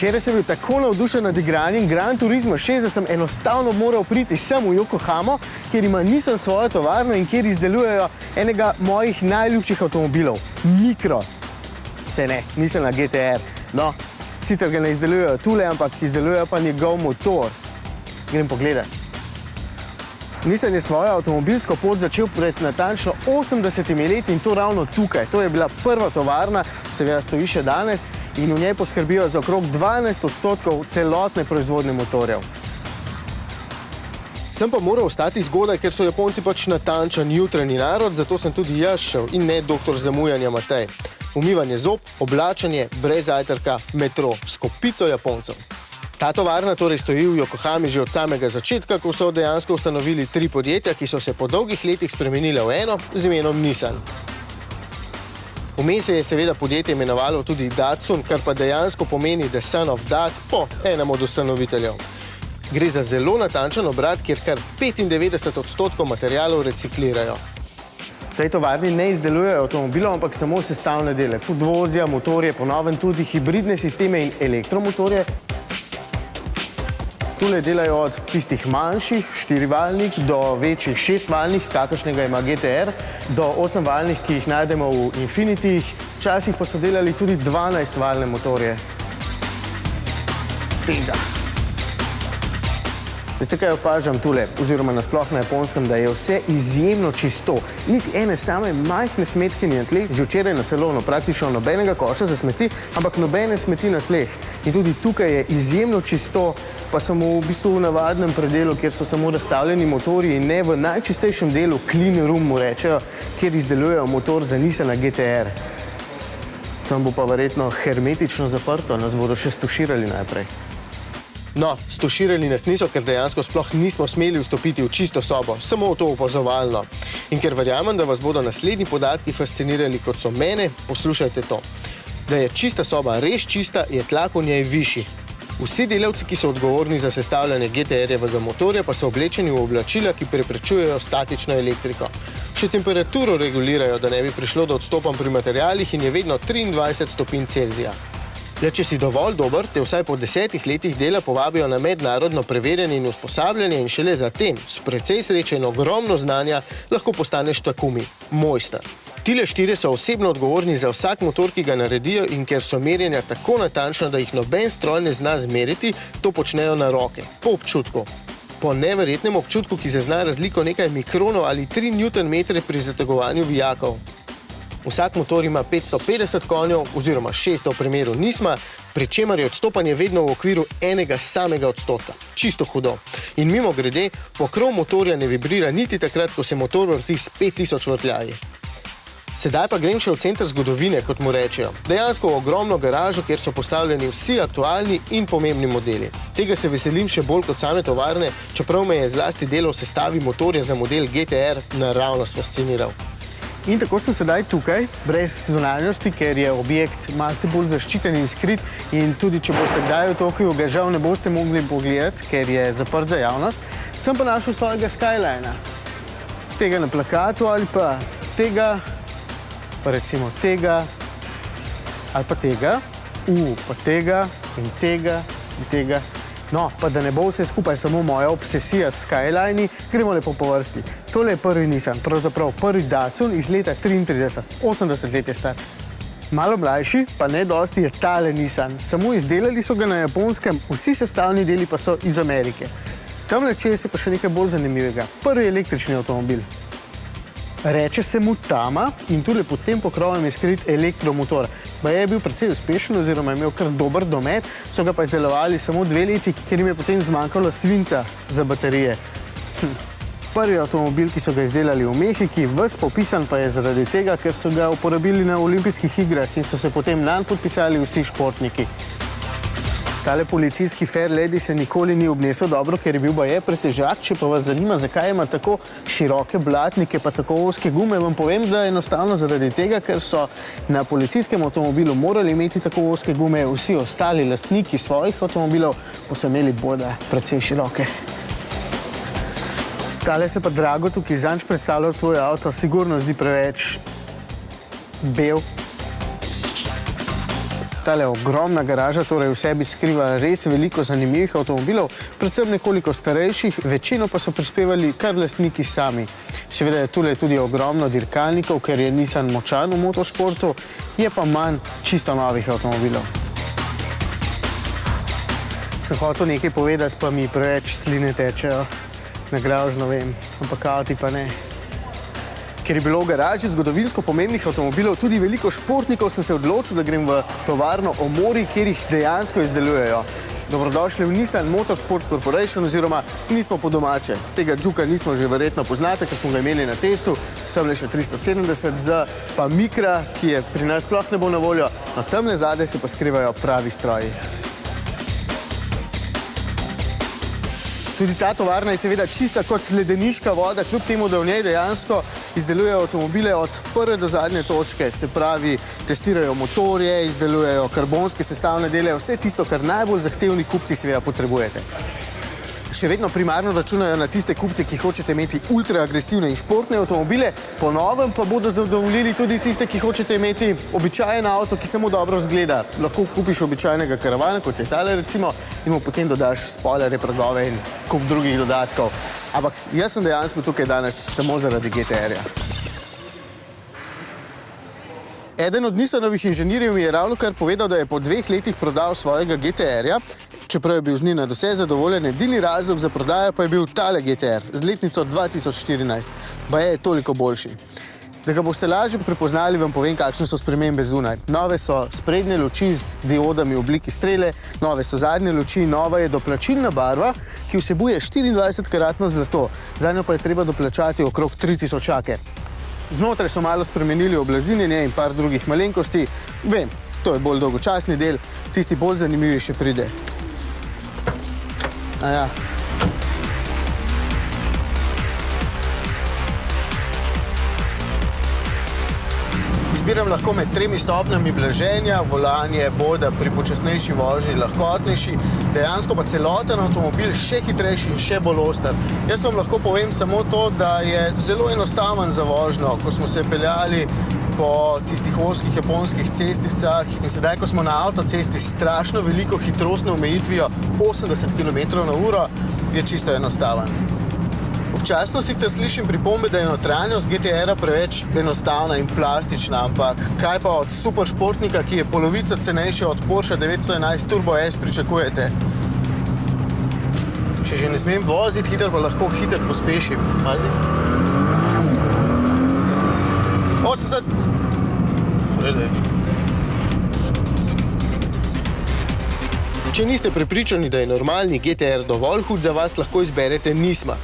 Včeraj sem bil tako navdušen nad igranjem Gran Turismo 6, da sem enostavno moral priti sem v Yokohamo, kjer ima Nissan svojo tovarno in kjer izdelujejo enega mojih najljubših avtomobilov, Micro. Se ne, Nissan GT-R. No, sicer ga ne izdelujejo tule, ampak izdelujejo pa njegov motor. Grem pogledat. Nissan je svojo avtomobilsko pot začel pred natančno 80 leti in to ravno tukaj. To je bila prva tovarna, seveda stoji še danes, in v njej poskrbijo za okrog 12% celotne proizvodnje motorjev. Sem pa moral ostati zgodaj, ker so Japonci pač natančen jutranji narod, zato sem tudi jaz šel in ne doktor zamujanja Matej. Umivanje zob, oblačenje, brez zajtrka, metro, s kopico Japoncev. Ta tovarna torej stoji v Yokohami že od samega začetka, ko so dejansko ustanovili 3 podjetja, ki so se po dolgih letih spremenile v eno z imenom Nissan. Vmes se je seveda podjetje imenovalo tudi Datsun, kar pa dejansko pomeni The Son of Dat po enem od ustanoviteljev. Gre za zelo natančen obrat, kjer kar 95% materialov reciklirajo. V tej tovarni ne izdelujejo avtomobilov, ampak samo sestavne dele, podvozja, motorje, po novem tudi hibridne sisteme in elektromotorje. Tule delajo od tistih manjših, 4-valjnih, do večjih 6-valjnih, kakršnega ima GT-R, do 8-valjnih, ki jih najdemo v Infinitijih. Včasih pa so delali tudi 12-valjne motorje. Tega. Veste, kaj opažam tule, oziroma nasploh na Japonskem, da je vse izjemno čisto. Niti ene same majhne smetke ni na tleh. Že včeraj na salonu praktično nobenega koša za smeti, ampak nobene smeti na tleh. In tudi tukaj je izjemno čisto, pa samo v bistvu v navadnem predelu, kjer so samo razstavljeni motorji in ne v najčistejšem delu, clean room mu rečejo, kjer izdelujejo motor za Nissan GT-R. Tam bo pa verjetno hermetično zaprto, nas bodo še stuširali najprej. No, stuširali nas niso, ker dejansko sploh nismo smeli vstopiti v čisto sobo, samo v to opazovalno. In ker verjamem, da vas bodo naslednji podatki fascinirali, kot so mene, poslušajte to. Da je čista soba res čista, je tlak v njej višji. Vsi delavci, ki so odgovorni za sestavljanje GT-R-jevega motorja, pa so oblečeni v oblačila, ki preprečujejo statično elektriko. Še temperaturo regulirajo, da ne bi prišlo do odstopanj pri materialih in je vedno 23 stopinj Celzija. Le če si dovolj dober, te vsaj po 10 letih dela povabijo na mednarodno preverjanje in usposabljanje in šele zatem, s precej sreče in ogromno znanja, lahko postaneš takumi, mojster. Tile 4 so osebno odgovorni za vsak motor, ki ga naredijo, in ker so merjenja tako natančna, da jih noben stroj ne zna zmeriti, to počnejo na roke, po občutku. Po neverjetnem občutku, ki zazna razliko nekaj mikronov ali 3 Nm pri zategovanju vijakov. Vsak motor ima 550 konjev oziroma 600 v primeru Nisma, pri čemer je odstopanje vedno v okviru enega samega odstotka. Čisto hudo. In mimogrede, pokrov motorja ne vibrira niti takrat, ko se motor vrti s 5000 vrtljaji. Sedaj pa grem še v center zgodovine, kot mu rečejo. Dejansko v ogromno garažo, kjer so postavljeni vsi aktualni in pomembni modeli. Tega se veselim še bolj kot same tovarne, čeprav me je zlasti delo v sestavi motorja za model GT-R naravnost fasciniral. In tako sem sedaj tukaj, brez zunanjosti, ker je objekt malce bolj zaščiten in skrit in tudi, če boste kdaj v Tokiu, ga žal ne boste mogli pogledati, ker je zaprt za javnost, sem pa našel svojega Skylina. Tega na plakatu ali pa tega, pa recimo tega, ali pa tega, pa tega in tega in tega. No, pa da ne bo vse skupaj samo moja obsesija s Skylini, gremo lepo po vrsti. Tole je prvi Nissan, pravzaprav prvi Datsun iz leta 1933, 80 let je star. Malo mlajši, pa ne dosti, je tale Nissan. Samo izdelali so ga na Japonskem, vsi sestavni deli pa so iz Amerike. Tamle čez je pa še nekaj bolj zanimivega. Prvi električni avtomobil. Reče se mu Tama in tule pod tem pokrovom je skrit elektromotor. Baje je bil precej uspešen oziroma je imel kar dober domet, so ga pa izdelovali samo 2 leti, ker jim je potem zmanjkalo svinca za baterije. Prvi avtomobil, ki so ga izdelali v Mehiki, ves popisan pa je zaradi tega, ker so ga uporabili na olimpijskih igrah in so se potem nanj podpisali vsi športniki. Tale policijski Fair Lady se nikoli ni obnesel dobro, ker je bil baje pretežak. Če pa vas zanima, zakaj ima tako široke blatnike pa tako ozke gume, vam povem, da je enostavno zaradi tega, ker so na policijskem avtomobilu morali imeti tako ozke gume vsi ostali lastniki svojih avtomobilov, pa so imeli bode precej široke. Tale se pa Dragotu, ki zanj predstavljal svoj avto, sigurno zdi preveč bel. Tale ogromna garaža torej v sebi skriva res veliko zanimivih avtomobilov, predvsem nekoliko starejših, večino pa so prispevali kar lastniki sami. Seveda je tule tudi ogromno dirkalnikov, ker je Nissan močan v motošportu, je pa manj čisto novih avtomobilov. Sem hotel nekaj povedati, pa mi preveč sline tečejo. Nagražno vem, ampak avti pa ne. Ker je bilo v garaži zgodovinsko pomembnih avtomobilov tudi veliko športnikov, sem se odločil, da grem v tovarno Omori, kjer jih dejansko izdelujejo. Dobrodošli v Nissan Motorsport Corporation oziroma Nismo po domače. Tega džuka nismo že verjetno poznate, ker smo ga imeli na testu. Tamle še 370Z, pa Micra, ki je pri nas sploh ne bo na voljo. No, tamle zadaj se pa skrivajo pravi stroji. Tudi ta tovarna je seveda čista kot ledeniška voda, kljub temu, da v njej dejansko izdelujejo avtomobile od prve do zadnje točke, se pravi, testirajo motorje, izdelujejo karbonske sestavne dele, vse tisto, kar najbolj zahtevni kupci seveda potrebujete. Še vedno primarno računajo na tiste kupce, ki hočete imeti ultraagresivne in športne avtomobile, po novem pa bodo zadovoljili tudi tiste, ki hočete imeti običajen avto, ki samo dobro izgleda. Lahko kupiš običajnega karavana, kot je tale recimo, in mu potem dodaš spoilerje, pragove in kup drugih dodatkov. Ampak jaz sem dejansko tukaj danes samo zaradi GTR-ja. Eden od Nissanovih inženirjev mi je ravnokar povedal, da je po 2 letih prodal svojega GTR-ja, čeprav je bil z njim nadvse zadovoljen, edini razlog za prodajo pa je bil tale GTR z letnico 2014. Baje je toliko boljši. Da ga boste lažje prepoznali, vam povem, kakšne so spremembe zunaj. Nove so sprednje luči z diodami v obliki strele, nove so zadnje luči, nova je doplačilna barva, ki vsebuje 24-karatno zlato. Zanjo pa je treba doplačati okrog 3000. Znotraj so malo spremenili oblazinjenje in par drugih malenkosti. Vem, to je bolj dolgočasni del, tisti bolj zanimivi še pride. Aja. Izbiram lahko med 3 stopnjami blaženja, volan je boda pri počasnejši vožnji lahkotnejši, dejansko pa celoten avtomobil še hitrejši in še bolj oster. Jaz vam lahko povem samo to, da je zelo enostaven za vožnjo, ko smo se peljali po tistih ozkih japonskih cesticah in sedaj, ko smo na avtocesti s strašno veliko hitrostno omejitvijo 80 km/h, je čisto enostaven. Občasno sicer slišim pripombe, da je notranjost GTR-a preveč enostavna in plastična, ampak kaj pa od superšportnika, ki je polovico cenejši od Porsche 911 Turbo S pričakujete? Če že ne smem voziti hiter, pa lahko hiter pospešim. Pazi. 80. Če niste prepričani, da je normalni GTR dovolj hud za vas, lahko izberete Nisma.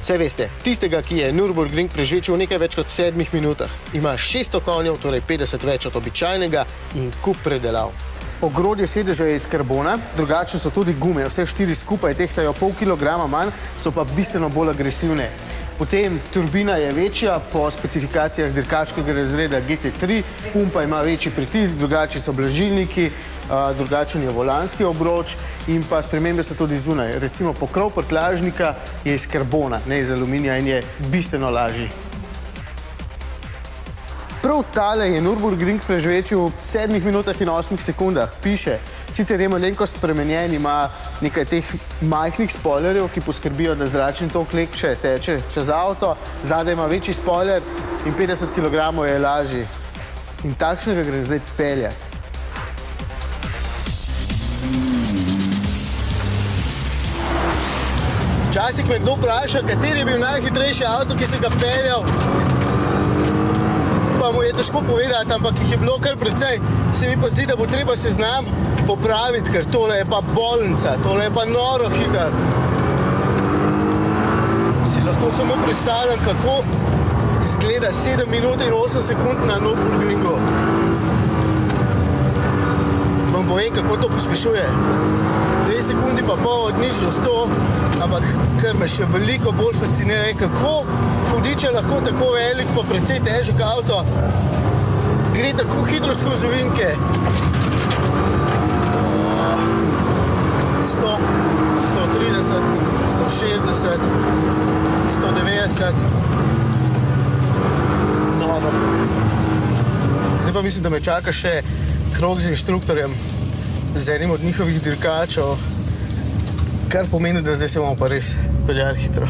Vse veste, tistega, ki je Nürburgring prežvečil v nekaj več kot 7 minutah. Ima 600 konjev, torej 50 več od običajnega in kup predelav. Ogrodje sedeža je iz karbona, drugačne so tudi gume, vse 4 skupaj tehtajo pol kilograma manj, so pa bistveno bolj agresivne. Potem turbina je večja, po specifikacijah dirkaškega razreda GT3, pumpa ima večji pritisk, drugačni so blažilniki, drugačen je volanski obroč in pa spremembe so tudi zunaj. Recimo pokrov prtljažnika je iz karbona, ne iz aluminija in je bistveno lažji. Prav tale je Nürburgring prežvečil v 7 minutah in 8 sekundah. Piše, sicer je malenkost spremenjen, ima nekaj teh majhnih spoilerjev, ki poskrbijo, da zračni tok lepše teče čez avto, zadaj ima večji spoiler in 50 kg je lažji. In takšnega grem zdaj peljati. Včasih me kdo vpraša, kateri je bil najhitrejši avto, ki sem ga peljal. Pa mu je težko povedati, ampak jih je bilo kar precej. Se mi pa zdi, da bo treba seznam popraviti, ker tole je pa bolnica, tole je pa noro hiter. Si lahko samo predstavljam, kako izgleda 7 minut in 8 sekund na Nürburgringu. Vam povem, kako to pospešuje. 2 sekundi pa pol od nič do 100, ampak kar me še veliko bolj fascinira, je kako hudič je lahko tako velik pa precej težek avto. Gre tako hitro skozi ovinke. 100, 130, 160, 190. Noro. Zdaj pa mislim, da me čaka še krog z inštruktorjem, z enim od njihovih dirkačev, kar pomeni, da zdaj se bomo pa res peljali hitro.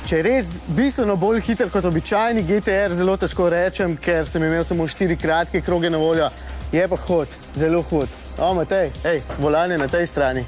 Če je res bistveno bolj hiter kot običajni GTR, zelo težko rečem, ker sem imel samo 4 kratke kroge na voljo. Je pa hud, zelo hud. O, Matej, volan je na tej strani.